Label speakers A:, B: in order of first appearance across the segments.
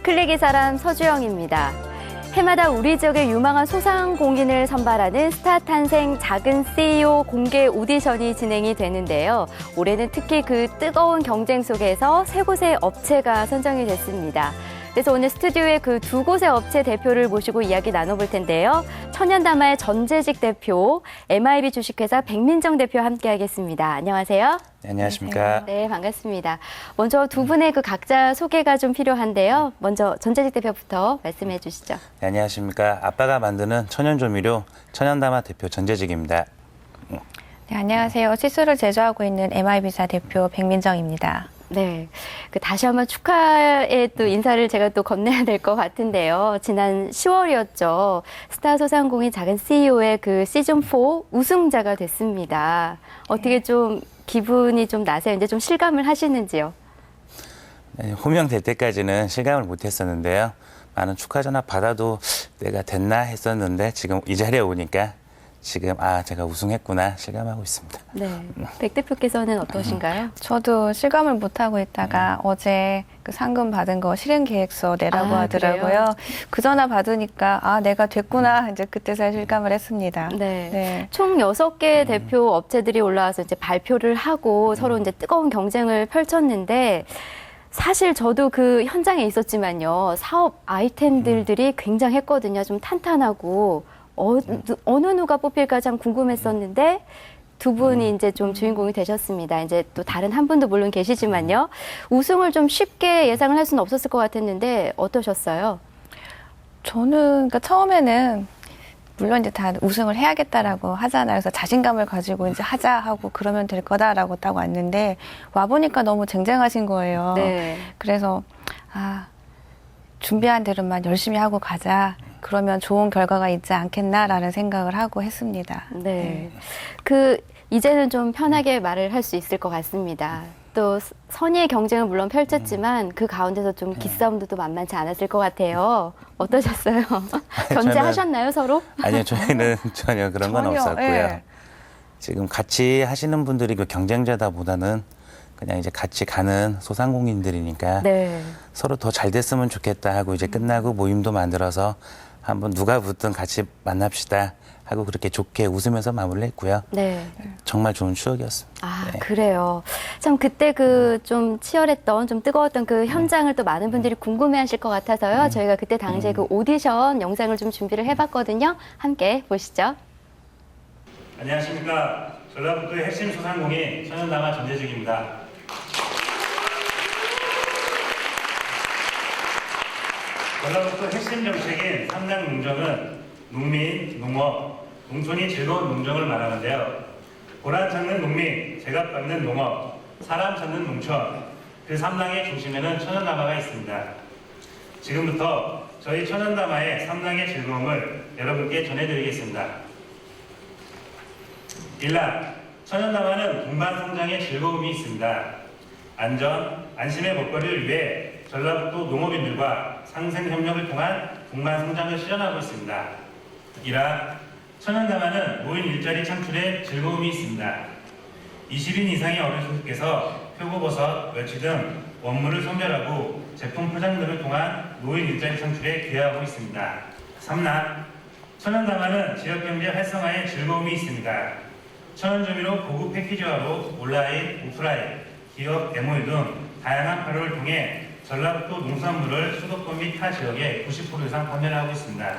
A: 위클리 기사람 서주영입니다. 해마다 우리 지역의 유망한 소상공인을 선발하는 스타 탄생 작은 CEO 공개 오디션이 진행이 되는데요. 올해는 특히 그 뜨거운 경쟁 속에서 세 곳의 업체가 선정이 됐습니다. 그래서 오늘 스튜디오에 그 두 곳의 업체 대표를 모시고 이야기 나눠볼 텐데요. 천연다마의 전재직 대표, MIB 주식회사 백민정 대표와 함께하겠습니다. 안녕하세요.
B: 네, 안녕하십니까.
A: 네, 반갑습니다. 먼저 두 분의 그 각자 소개가 좀 필요한데요. 먼저 전재직 대표부터 말씀해 주시죠.
B: 네, 안녕하십니까. 아빠가 만드는 천연조미료 천연다마 대표 전재직입니다.
C: 네, 안녕하세요. 칫솔을 제조하고 있는 MIB사 대표 백민정입니다.
A: 네, 다시 한번 축하의 또 인사를 제가 또 건네야 될 것 같은데요. 지난 10월이었죠. 스타 소상공인 작은 CEO의 그 시즌4 우승자가 됐습니다. 어떻게 좀 기분이 좀 나세요? 이제 좀 실감을 하시는지요?
B: 네, 호명될 때까지는 실감을 못했었는데요. 많은 축하 전화 받아도 내가 됐나 했었는데 지금 이 자리에 오니까 지금 제가 우승했구나 실감하고 있습니다.
A: 네, 백 대표께서는 어떠신가요?
C: 저도 실감을 못하고 있다가 어제 그 상금 받은 거 실행 계획서 내라고 하더라고요.
A: 그래요?
C: 그 전화 받으니까 내가 됐구나 이제 그때서야 실감을 했습니다.
A: 네.
C: 네.
A: 총 6개 대표 업체들이 올라와서 이제 발표를 하고 서로 이제 뜨거운 경쟁을 펼쳤는데 사실 저도 그 현장에 있었지만요. 사업 아이템들이 굉장했거든요. 좀 탄탄하고 어느 누가 뽑힐까 참 궁금했었는데 두 분이 이제 좀 주인공이 되셨습니다. 이제 또 다른 한 분도 물론 계시지만요. 우승을 좀 쉽게 예상을 할 수는 없었을 것 같았는데 어떠셨어요?
C: 저는 그러니까 처음에는 물론 이제 다 우승을 해야겠다라고 하잖아요. 그래서 자신감을 가지고 이제 하자 하고 그러면 될 거다라고 딱 왔는데 와보니까 너무 쟁쟁하신 거예요.
A: 네.
C: 그래서 준비한 대로만 열심히 하고 가자. 그러면 좋은 결과가 있지 않겠나라는 생각을 하고 했습니다.
A: 네. 이제는 좀 편하게 말을 할 수 있을 것 같습니다. 또 선의의 경쟁을 물론 펼쳤지만 그 가운데서 좀 기싸움도 또 만만치 않았을 것 같아요. 어떠셨어요? 견제하셨나요, 서로?
B: 아니요, 저희는 전혀 그런 건
C: 전혀,
B: 없었고요.
C: 예.
B: 지금 같이 하시는 분들이 그 경쟁자다보다는 그냥 이제 같이 가는 소상공인들이니까
A: 네.
B: 서로 더 잘 됐으면 좋겠다 하고 이제 끝나고 모임도 만들어서 한번 누가 붙든 같이 만납시다 하고 그렇게 좋게 웃으면서 마무리를 했고요.
A: 네.
B: 정말 좋은 추억이었습니다. 네.
A: 그래요. 참 그때 좀 치열했던, 좀 뜨거웠던 그 현장을 또 많은 분들이 궁금해하실 것 같아서요. 저희가 그때 당시에 그 오디션 영상을 좀 준비를 해봤거든요. 함께 보시죠.
D: 안녕하십니까. 전라북도의 핵심 소상공인 천연다마 전재직입니다. 전라북도 핵심 정책인 삼양농정은 농민, 농업, 농촌이 즐거운 농정을 말하는데요. 보람 찾는 농민, 제값 받는 농업, 사람 찾는 농촌, 그 삼랑의 중심에는 천연다마가 있습니다. 지금부터 저희 천연다마의 삼랑의 즐거움을 여러분께 전해드리겠습니다. 1랑 천연다마는 동반 성장의 즐거움이 있습니다. 안심의 먹거리를 위해 전라북도 농업인들과 상생협력을 통한 동반 성장을 실현하고 있습니다. 2라 천연다마는 노인 일자리 창출에 즐거움이 있습니다. 20인 이상의 어르신께서 표고버섯, 멸치 등 원물을 선별하고 제품 포장 등을 통한 노인 일자리 창출에 기여하고 있습니다. 3라 천연다마는 지역경제 활성화에 즐거움이 있습니다. 천연조미료 고급 패키지화로 온라인, 오프라인, 기업, MOU 등 다양한 활동을 통해 전라북도 농산물을 수도권 및 타 지역에 90% 이상 판매를 하고 있습니다.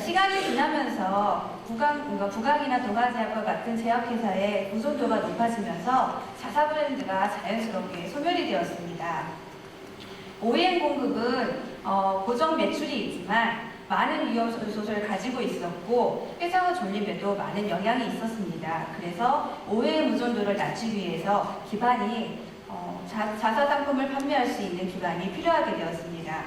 E: 시간이 지나면서 부강이나 동아제약과 같은 제약회사의 보존도가 높아지면서 자사 브랜드가 자연스럽게 소멸이 되었습니다. OEM 공급은 고정 매출이 있지만 많은 위험 요소를 가지고 있었고 회사와 존립에도 많은 영향이 있었습니다. 그래서 OEM 의존도를 낮추기 위해서 기반이 자사 상품을 판매할 수 있는 기반이 필요하게 되었습니다.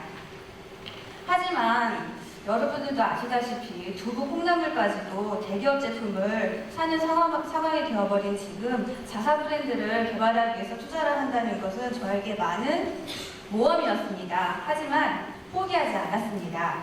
E: 하지만 여러분들도 아시다시피 두부 콩나물까지도 대기업 제품을 사는 상황이 되어버린 지금 자사 브랜드를 개발하기 위해서 투자를 한다는 것은 저에게 많은 모험이었습니다. 하지만 포기하지 않았습니다.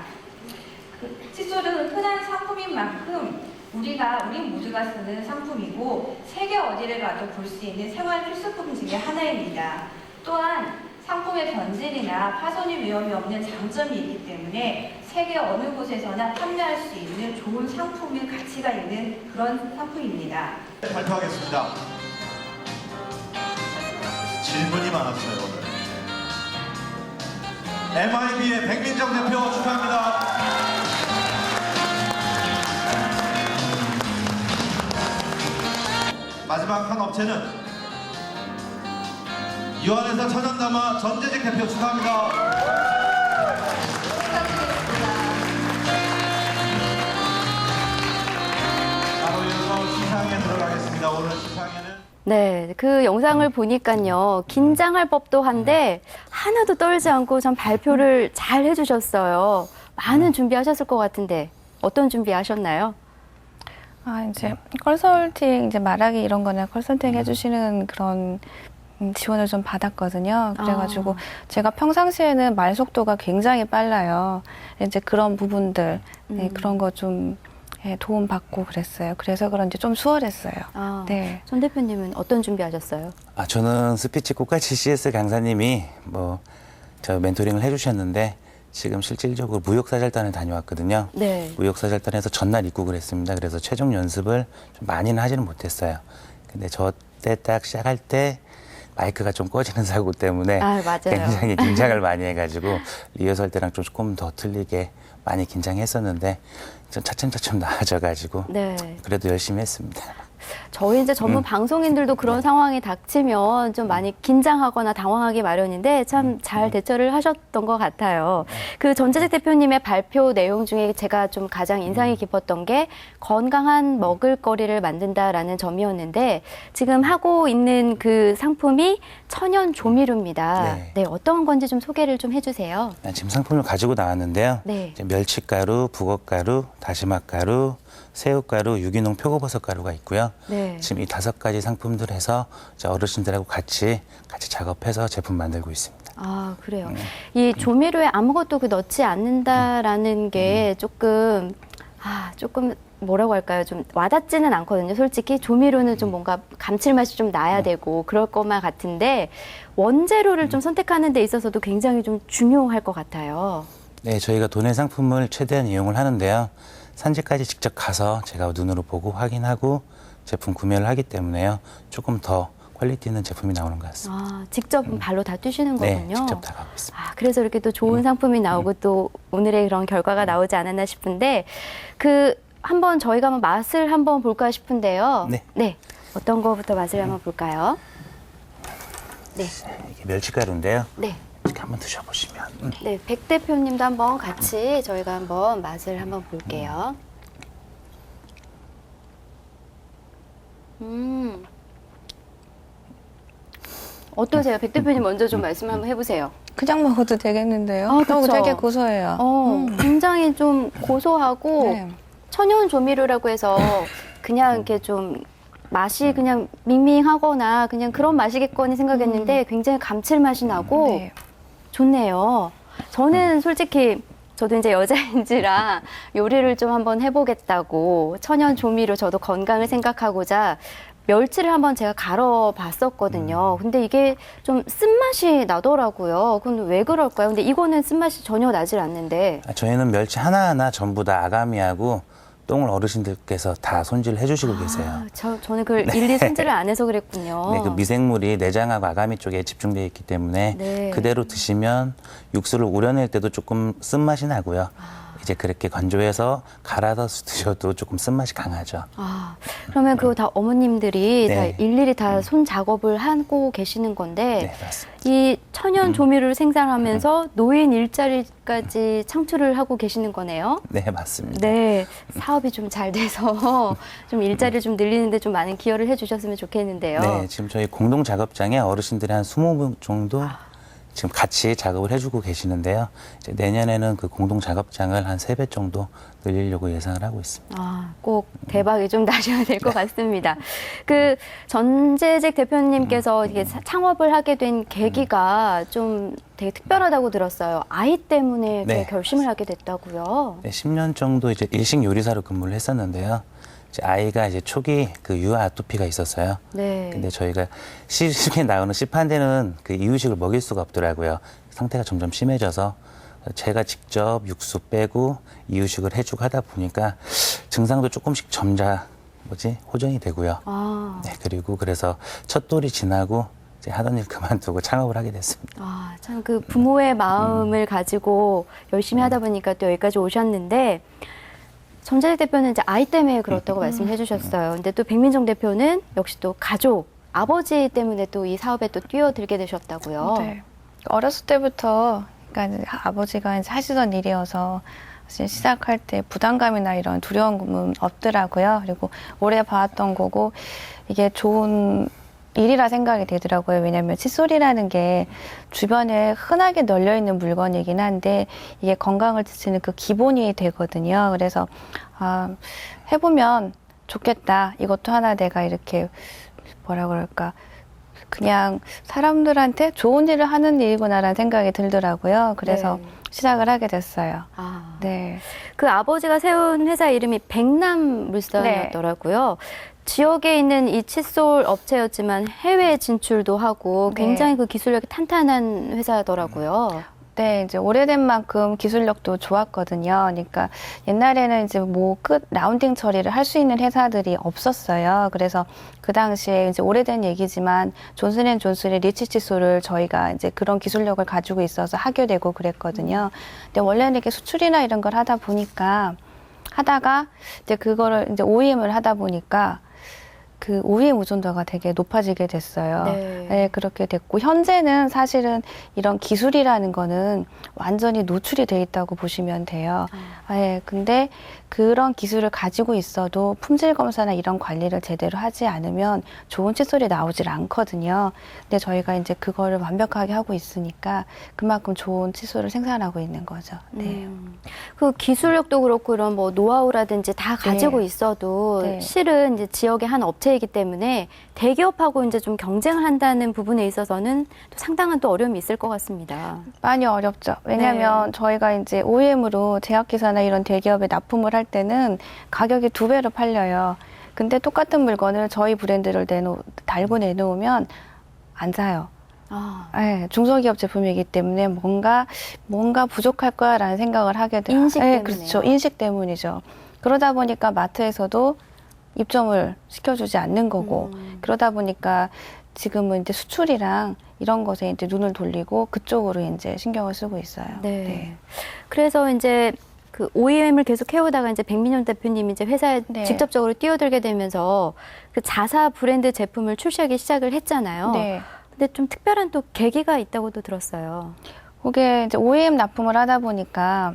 E: 칫솔은 흔한 상품인 만큼 우리 모두가 쓰는 상품이고 세계 어디를 가도 볼 수 있는 생활 필수품 중에 하나입니다. 또한 상품의 변질이나 파손이 위험이 없는 장점이 있기 때문에 세계 어느 곳에서나 판매할 수 있는 좋은 상품일 가치가 있는 그런 상품입니다.
F: 발표하겠습니다. 질문이 많았어요, 오늘. MIB의 백민정 대표 축하합니다. 마지막 한 업체는 유한회사 천연남아 전재직 대표 축하합니다. 바로 이어서 시상에 들어가겠습니다. 오늘 시상에는
A: 네, 그 영상을 보니까요, 긴장할 법도 한데, 하나도 떨지 않고 참 발표를 잘 해주셨어요. 많은 준비하셨을 것 같은데, 어떤 준비하셨나요?
C: 이제 컨설팅, 이제 말하기 이런 거나 컨설팅 해주시는 그런 지원을 좀 받았거든요. 그래가지고 제가 평상시에는 말 속도가 굉장히 빨라요. 이제 그런 부분들, 네, 그런 거 좀 도움 받고 그랬어요. 그래서 그런지 좀 수월했어요. 네.
A: 손 대표님은 어떤 준비하셨어요?
B: 저는 스피치 꽃가치 CS 강사님이 저 멘토링을 해주셨는데 지금 실질적으로 무역사절단을 다녀왔거든요.
A: 네.
B: 무역사절단에서 전날 입국을 했습니다. 그래서 최종 연습을 좀 많이는 하지는 못했어요. 근데 저 때 딱 시작할 때 마이크가 좀 꺼지는 사고 때문에
A: 맞아요.
B: 굉장히 긴장을 많이 해가지고 리허설 때랑 조금 더 틀리게 많이 긴장했었는데 좀 차츰차츰 나아져가지고
A: 네.
B: 그래도 열심히 했습니다.
A: 저희 이제 전문 방송인들도 그런 상황이 닥치면 좀 많이 긴장하거나 당황하기 마련인데 참 잘 대처를 하셨던 것 같아요. 그 전재직 대표님의 발표 내용 중에 제가 좀 가장 인상이 깊었던 게 건강한 먹을거리를 만든다라는 점이었는데 지금 하고 있는 그 상품이 천연 조미료입니다.
B: 네.
A: 네, 어떤 건지 좀 소개를 좀 해주세요.
B: 지금 상품을 가지고 나왔는데요.
A: 네.
B: 이제 멸치가루, 북엇가루, 다시마가루, 새우가루, 유기농 표고버섯가루가 있고요.
A: 네.
B: 지금 이 5가지 상품들 해서 이제 어르신들하고 같이 작업해서 제품 만들고 있습니다.
A: 그래요. 이 조미료에 아무것도 넣지 않는다라는 게 조금 뭐라고 할까요? 좀 와닿지는 않거든요. 솔직히 조미료는 좀 뭔가 감칠맛이 좀 나야 되고 그럴 것만 같은데 원재료를 좀 선택하는 데 있어서도 굉장히 좀 중요할 것 같아요.
B: 네, 저희가 도내 상품을 최대한 이용을 하는데요. 산지까지 직접 가서 제가 눈으로 보고 확인하고 제품 구매를 하기 때문에요. 조금 더 퀄리티 있는 제품이 나오는 것 같습니다.
A: 직접 발로 다 뛰시는
B: 네,
A: 거군요.
B: 직접 다 가고 있습니다.
A: 그래서 이렇게 또 좋은 상품이 나오고 또 오늘의 그런 결과가 나오지 않았나 싶은데 한번 저희가 맛을 한번 볼까 싶은데요.
B: 네.
A: 어떤 거부터 맛을 한번 볼까요? 네.
B: 이게 멸치가루인데요.
A: 네.
B: 이렇게 한번 드셔보시면.
A: 네, 백 대표님도 한번 같이 저희가 한번 맛을 한번 볼게요. 어떠세요? 백 대표님 먼저 좀 말씀 한번 해보세요.
C: 그냥 먹어도 되겠는데요.
A: 그쵸.
C: 되게 고소해요.
A: 굉장히 좀 고소하고
C: 네.
A: 천연 조미료라고 해서 그냥 이렇게 좀 맛이 그냥 밍밍하거나 그냥 그런 맛이겠거니 생각했는데 굉장히 감칠맛이 나고
C: 네.
A: 좋네요. 저는 솔직히 저도 이제 여자인지라 요리를 좀 한번 해보겠다고 천연 조미료 저도 건강을 생각하고자 멸치를 한번 제가 갈아 봤었거든요. 근데 이게 좀 쓴맛이 나더라고요. 그건 왜 그럴까요? 근데 이거는 쓴맛이 전혀 나질 않는데.
B: 저희는 멸치 하나하나 전부 다 아가미하고 똥을 어르신들께서 다 손질을 해주시고 계세요.
A: 저는 그걸 일일이 손질을 안 해서 그랬군요.
B: 네, 그 미생물이 내장하고 아가미 쪽에 집중되어 있기 때문에
A: 네.
B: 그대로 드시면 육수를 우려낼 때도 조금 쓴맛이 나고요. 이제 그렇게 건조해서 갈아서 드셔도 조금 쓴맛이 강하죠.
A: 그러면 그거 다 어머님들이
B: 네.
A: 다 일일이 다 손 작업을 하고 계시는 건데
B: 네, 맞습니다.
A: 이 천연 조미료를 생산하면서 노인 일자리까지 창출을 하고 계시는 거네요.
B: 네, 맞습니다.
A: 네, 사업이 좀 잘 돼서 좀 일자리를 좀 늘리는데 좀 많은 기여를 해주셨으면 좋겠는데요.
B: 네, 지금 저희 공동 작업장에 어르신들이 한 20분 정도 지금 같이 작업을 해주고 계시는데요. 이제 내년에는 그 공동 작업장을 한 3배 정도 늘리려고 예상을 하고 있습니다.
A: 꼭 대박이 좀 나셔야 될 것 같습니다. 그 전재직 대표님께서 이게 창업을 하게 된 계기가 좀 되게 특별하다고 들었어요. 아이 때문에
B: 네.
A: 결심을 하게 됐다고요.
B: 네, 10년 정도 이제 일식 요리사로 근무를 했었는데요. 이제 아이가 이제 초기 그 유아 아토피가 있었어요.
A: 네.
B: 근데 저희가 시중에 나오는 시판되는 그 이유식을 먹일 수가 없더라고요. 상태가 점점 심해져서 제가 직접 육수 빼고 이유식을 해주고 하다 보니까 증상도 조금씩 호전이 되고요.
A: 아.
B: 네, 그리고 그래서 첫 돌이 지나고 이제 하던 일 그만두고 창업을 하게 됐습니다.
A: 아, 참 그 부모의 마음을 가지고 열심히 하다 보니까 또 여기까지 오셨는데 전재직 대표는 이제 아이 때문에 그렇다고 말씀해 주셨어요. 근데 또 백민정 대표는 역시 또 가족, 아버지 때문에 또 이 사업에 또 뛰어들게 되셨다고요.
C: 네. 어렸을 때부터 그러니까 아버지가 이제 하시던 일이어서 사실 시작할 때 부담감이나 이런 두려움은 없더라고요. 그리고 오래 봐왔던 거고 이게 좋은 일이라 생각이 되더라고요. 왜냐하면 칫솔이라는 게 주변에 흔하게 널려 있는 물건이긴 한데 이게 건강을 지키는 그 기본이 되거든요. 그래서 해보면 좋겠다. 이것도 하나 내가 이렇게 뭐라 그럴까 그냥 사람들한테 좋은 일을 하는 일이구나라는 생각이 들더라고요. 그래서
A: 네.
C: 시작을 하게 됐어요.
A: 아.
C: 네.
A: 그 아버지가 세운 회사 이름이 백남물산이었더라고요. 지역에 있는 이 칫솔 업체였지만 해외 진출도 하고 굉장히
C: 네.
A: 그 기술력이 탄탄한 회사더라고요.
C: 네, 이제 오래된 만큼 기술력도 좋았거든요. 그러니까 옛날에는 이제 뭐 끝 라운딩 처리를 할 수 있는 회사들이 없었어요. 그래서 그 당시에 이제 오래된 얘기지만 존슨앤존슨의 리치 칫솔을 저희가 이제 그런 기술력을 가지고 있어서 하게 되고 그랬거든요. 근데 원래는 이렇게 수출이나 이런 걸 하다가 이제 그거를 이제 OEM을 하다 보니까 그 OEM 의존도가 되게 높아지게 됐어요.
A: 네.
C: 네, 그렇게 됐고 현재는 사실은 이런 기술이라는 거는 완전히 노출이 돼 있다고 보시면 돼요. 네, 근데 그런 기술을 가지고 있어도 품질 검사나 이런 관리를 제대로 하지 않으면 좋은 칫솔이 나오질 않거든요. 근데 저희가 이제 그거를 완벽하게 하고 있으니까 그만큼 좋은 칫솔을 생산하고 있는 거죠. 네.
A: 그 기술력도 그렇고 이런 뭐 노하우라든지 다 가지고
C: 네.
A: 있어도
C: 네.
A: 실은 이제 지역의 한 업체이기 때문에 대기업하고 이제 좀 경쟁을 한다는 부분에 있어서는 또 상당한 또 어려움이 있을 것 같습니다.
C: 많이 어렵죠. 왜냐하면 저희가 이제 OEM으로 제약회사나 이런 대기업에 납품을 할 때는 가격이 2배로 팔려요. 근데 똑같은 물건을 저희 브랜드를 달고 내놓으면 안 사요.
A: 아,
C: 네, 중소기업 제품이기 때문에 뭔가 부족할 거야라는 생각을 하게 돼요.
A: 인식
C: 네,
A: 때문에요.
C: 그렇죠. 인식 때문이죠. 그러다 보니까 마트에서도 입점을 시켜주지 않는 거고 그러다 보니까 지금은 이제 수출이랑 이런 것에 이제 눈을 돌리고 그쪽으로 이제 신경을 쓰고 있어요.
A: 네. 그래서 이제 그 OEM을 계속 해오다가 이제 백민정 대표님이 이제 회사에
C: 네.
A: 직접적으로 뛰어들게 되면서 그 자사 브랜드 제품을 출시하기 시작을 했잖아요.
C: 네.
A: 근데 좀 특별한 또 계기가 있다고도 들었어요.
C: 그게 이제 OEM 납품을 하다 보니까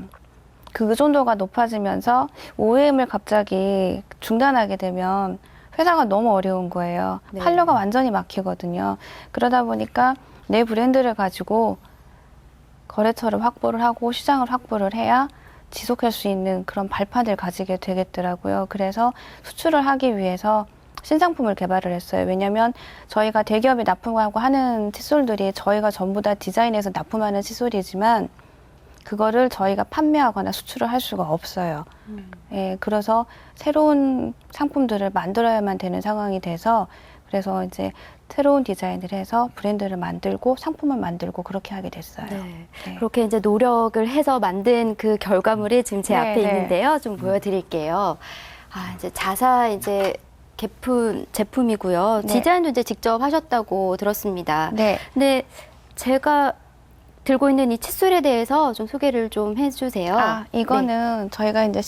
C: 그 의존도가 높아지면서 OEM을 갑자기 중단하게 되면 회사가 너무 어려운 거예요.
A: 네.
C: 판로가 완전히 막히거든요. 그러다 보니까 내 브랜드를 가지고 거래처를 확보를 하고 시장을 확보를 해야 지속할 수 있는 그런 발판을 가지게 되겠더라고요. 그래서 수출을 하기 위해서 신상품을 개발을 했어요. 왜냐하면 저희가 대기업에 납품하고 하는 칫솔들이 저희가 전부 다 디자인해서 납품하는 칫솔이지만 그거를 저희가 판매하거나 수출을 할 수가 없어요. 예, 그래서 새로운 상품들을 만들어야만 되는 상황이 돼서 그래서 이제 새로운 디자인을 해서 브랜드를 만들고 상품을 만들고 그렇게 하게 됐어요.
A: 네.
C: 네.
A: 그렇게 이제 노력을 해서 만든 그 결과물이 지금 제
C: 네,
A: 앞에
C: 네.
A: 있는데요. 좀 보여드릴게요. 이제 자사 이제 제품이고요.
C: 네.
A: 디자인도 이제 직접 하셨다고 들었습니다.
C: 네.
A: 근데 제가 들고 있는 이 칫솔에 대해서 좀 소개를 좀 해주세요.
C: 이거는 저희가 이제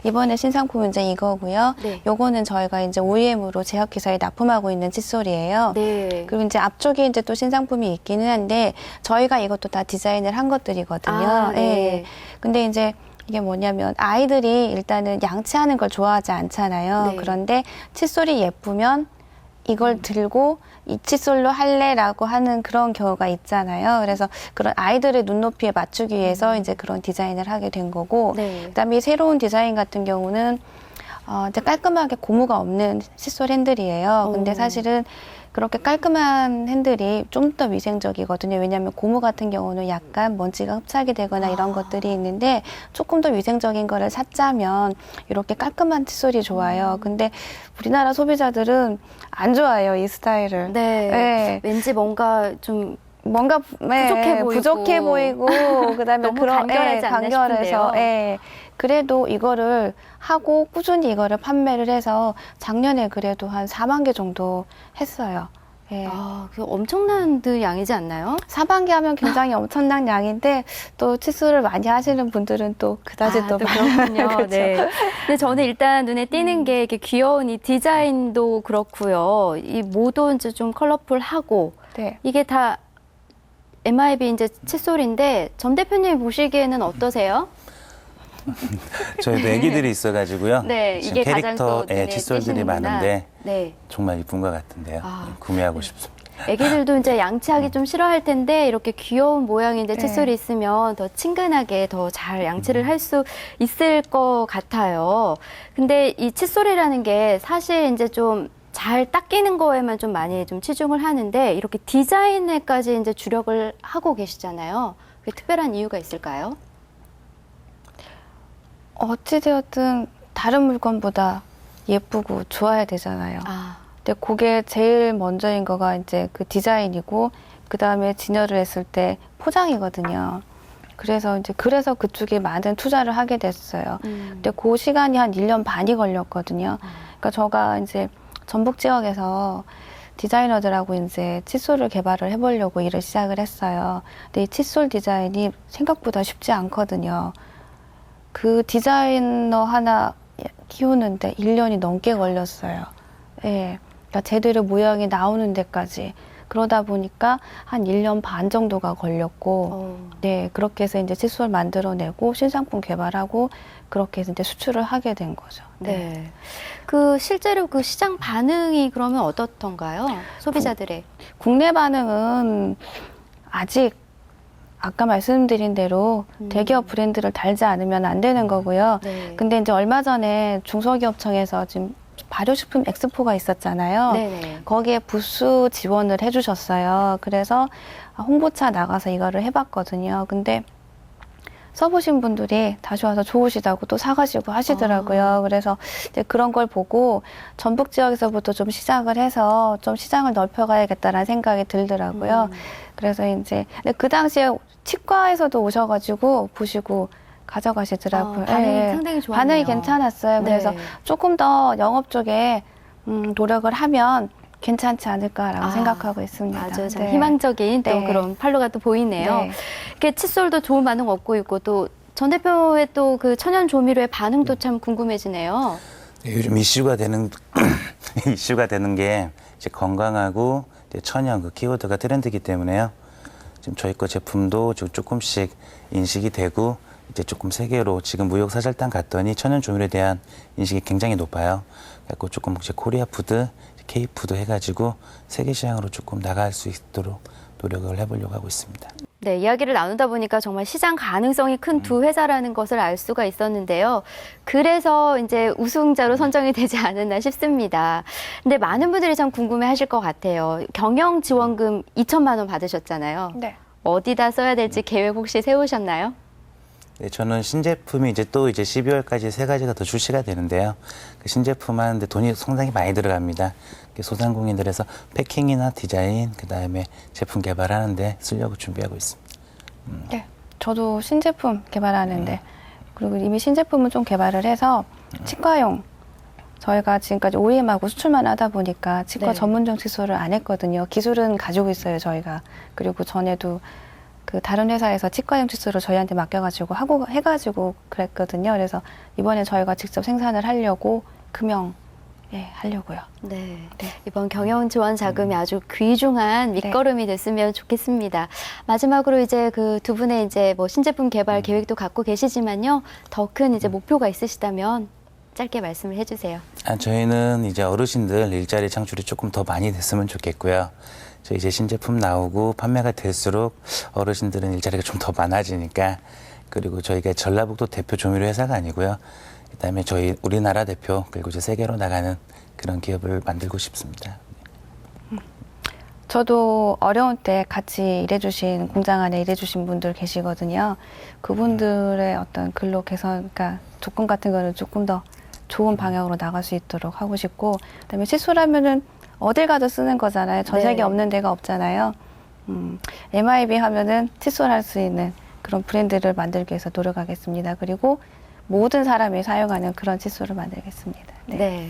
C: 이번에 신상품은 이제 이거고요.
A: 네.
C: 요거는 저희가 이제 OEM으로 제약회사에 납품하고 있는 칫솔이에요.
A: 네.
C: 그리고 이제 앞쪽에 이제 또 신상품이 있기는 한데 저희가 이것도 다 디자인을 한 것들이거든요.
A: 네.
C: 예. 근데 이제 이게 뭐냐면 아이들이 일단은 양치하는 걸 좋아하지 않잖아요.
A: 네.
C: 그런데 칫솔이 예쁘면 이걸 들고 이 칫솔로 할래라고 하는 그런 경우가 있잖아요. 그래서 그런 아이들의 눈높이에 맞추기 위해서 이제 그런 디자인을 하게 된 거고,
A: 네.
C: 그다음에 이 새로운 디자인 같은 경우는 이제 깔끔하게 고무가 없는 칫솔 핸들이에요. 근데 사실은 그렇게 깔끔한 핸들이 좀 더 위생적이거든요. 왜냐하면 고무 같은 경우는 약간 먼지가 흡착이 되거나 이런 것들이 있는데 조금 더 위생적인 거를 찾자면 이렇게 깔끔한 칫솔이 좋아요. 근데 우리나라 소비자들은 안 좋아해요, 이 스타일을.
A: 네.
C: 네.
A: 왠지 뭔가 좀
C: 뭔가
A: 부족해 보이고.
C: 그다음에
A: 너무 간결하지 않나
C: 간결해서
A: 싶은데요.
C: 예. 그래도 이거를 하고 꾸준히 이거를 판매를 해서 작년에 그래도 한 4만 개 정도 했어요. 예.
A: 아, 그 엄청난 양이지 않나요?
C: 4만 개 하면 굉장히 엄청난 양인데 또 칫솔을 많이 하시는 분들은 또 그다지 또
A: 그렇군요.
C: 그렇죠.
A: 네. 근데 저는 일단 눈에 띄는 게 이렇게 귀여운 이 디자인도 그렇고요. 이 모도 이제 좀 컬러풀하고
C: 네.
A: 이게 다 MIB 이제 칫솔인데 전 대표님 보시기에는 어떠세요?
B: 저희도 애기들이 있어가지고요.
A: 네,
B: 지금
A: 이게 가장 또
B: 캐릭터
A: 눈에
B: 칫솔들이
A: 띄시는구나.
B: 많은데
A: 네.
B: 정말 이쁜 것 같은데요.
A: 아.
B: 구매하고 싶습니다.
A: 애기들도 이제 양치하기 좀 싫어할 텐데 이렇게 귀여운 모양인데
C: 네.
A: 칫솔이 있으면 더 친근하게 더 잘 양치를 할 수 있을 것 같아요. 근데 이 칫솔이라는 게 사실 이제 좀 잘 닦이는 거에만 좀 많이 좀 치중을 하는데 이렇게 디자인에까지 이제 주력을 하고 계시잖아요. 그게 특별한 이유가 있을까요?
C: 어찌되었든 다른 물건보다 예쁘고 좋아야 되잖아요.
A: 아,
C: 근데 그게 제일 먼저인 거가 이제 그 디자인이고 그 다음에 진열을 했을 때 포장이거든요. 그래서 그쪽에 많은 투자를 하게 됐어요. 근데 그 시간이 한 1년 반이 걸렸거든요. 그러니까 제가 이제 전북 지역에서 디자이너들하고 이제 칫솔을 개발을 해보려고 일을 시작을 했어요. 근데 이 칫솔 디자인이 생각보다 쉽지 않거든요. 그 디자이너 하나 키우는데 1년이 넘게 걸렸어요. 예. 그러니까 제대로 모양이 나오는 데까지. 그러다 보니까 한 1년 반 정도가 걸렸고, 네, 그렇게 해서 이제 칫솔 만들어내고 신상품 개발하고 그렇게 해서 이제 수출을 하게 된 거죠.
A: 네. 그 실제로 그 시장 반응이 그러면 어떻던가요? 소비자들의.
C: 국내 반응은 아직 아까 말씀드린 대로 대기업 브랜드를 달지 않으면 안 되는 거고요.
A: 네.
C: 근데 이제 얼마 전에 중소기업청에서 지금 발효식품 엑스포가 있었잖아요.
A: 네네.
C: 거기에 부스 지원을 해주셨어요. 그래서 홍보차 나가서 이거를 해봤거든요. 근데 써보신 분들이 다시 와서 좋으시다고 또 사가시고 하시더라고요. 그래서 이제 그런 걸 보고 전북 지역에서부터 좀 시작을 해서 좀 시장을 넓혀가야겠다라는 생각이 들더라고요. 그래서 이제 근데 그 당시에 치과에서도 오셔가지고 보시고 가져가시더라고요.
A: 반응이
C: 예, 예.
A: 상당히 좋았네요.
C: 반응이 괜찮았어요. 그래서
A: 네.
C: 조금 더 영업 쪽에 노력을 하면 괜찮지 않을까라고
A: 아,
C: 생각하고 있습니다.
A: 아주 참
C: 네.
A: 희망적인 또
C: 네.
A: 그런 판로가 또 보이네요.
C: 네.
A: 이렇게 칫솔도 좋은 반응 얻고 있고 또 전 대표의 또 그 천연 조미료의 반응도 참 궁금해지네요.
B: 요즘 이슈가 되는 이슈가 되는 게 이제 건강하고 이제 천연 그 키워드가 트렌드이기 때문에요. 지금 저희 거 제품도 지금 조금씩 인식이 되고 이제 조금 세계로 지금 무역 사절단 갔더니 천연 조미료에 대한 인식이 굉장히 높아요. 그래서 조금 이제 코리아 푸드, K 푸드 해가지고 세계 시장으로 조금 나갈 수 있도록 노력을 해보려고 하고 있습니다.
A: 네, 이야기를 나누다 보니까 정말 시장 가능성이 큰 두 회사라는 것을 알 수가 있었는데요. 그래서 이제 우승자로 선정이 되지 않았나 싶습니다. 근데 많은 분들이 참 궁금해 하실 것 같아요. 경영 지원금 2천만 원 받으셨잖아요.
C: 네.
A: 어디다 써야 될지 계획 혹시 세우셨나요?
B: 네, 저는 신제품이 이제 또 이제 12월까지 3가지가 더 출시가 되는데요. 그 신제품 하는데 돈이 상당히 많이 들어갑니다. 소상공인들에서 패킹이나 디자인, 그 다음에 제품 개발하는데 쓰려고 준비하고 있습니다.
C: 네. 저도 신제품 개발하는데 그리고 이미 신제품은 좀 개발을 해서 치과용 저희가 지금까지 OEM하고 수출만 하다 보니까 치과
A: 네.
C: 전문용 칫솔을 안 했거든요. 기술은 가지고 있어요, 저희가. 그리고 전에도 그 다른 회사에서 치과용 칫솔을 저희한테 맡겨가지고 해가지고 그랬거든요. 그래서 이번에 저희가 직접 생산을 하려고 하려고요.
A: 네. 이번 경영 지원 자금이 아주 귀중한 밑거름이 됐으면 좋겠습니다. 마지막으로 이제 그 두 분의 이제 뭐 신제품 개발 계획도 갖고 계시지만요. 더 큰 이제 목표가 있으시다면 짧게 말씀을 해주세요.
B: 저희는 이제 어르신들 일자리 창출이 조금 더 많이 됐으면 좋겠고요. 저희 이제 신제품 나오고 판매가 될수록 어르신들은 일자리가 좀 더 많아지니까 그리고 저희가 전라북도 대표 조미료 회사가 아니고요. 그다음에 저희 우리나라 대표 그리고 이제 세계로 나가는 그런 기업을 만들고 싶습니다.
C: 저도 어려운 때 같이 일해주신 공장 안에 일해주신 분들 계시거든요. 그분들의 어떤 근로 개선, 그러니까 조건 같은 거는 조금 더 좋은 방향으로 나갈 수 있도록 하고 싶고, 그다음에 칫솔하면은 어딜 가도 쓰는 거잖아요. 전세계
A: 네.
C: 없는 데가 없잖아요. MIB 하면은 칫솔 할 수 있는 그런 브랜드를 만들기 위해서 노력하겠습니다. 그리고 모든 사람이 사용하는 그런 칫솔을 만들겠습니다.
A: 네.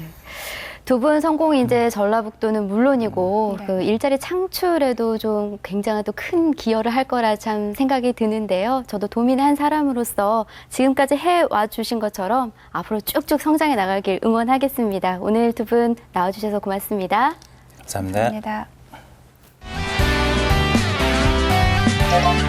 A: 두 분 성공 인재 전라북도는 물론이고
C: 네.
A: 그 일자리 창출에도 좀 굉장한 또 큰 기여를 할 거라 참 생각이 드는데요. 저도 도민의 한 사람으로서 지금까지 해와 주신 것처럼 앞으로 쭉쭉 성장해 나가길 응원하겠습니다. 오늘 두 분 나와주셔서 고맙습니다.
B: 감사합니다.
C: 감사합니다.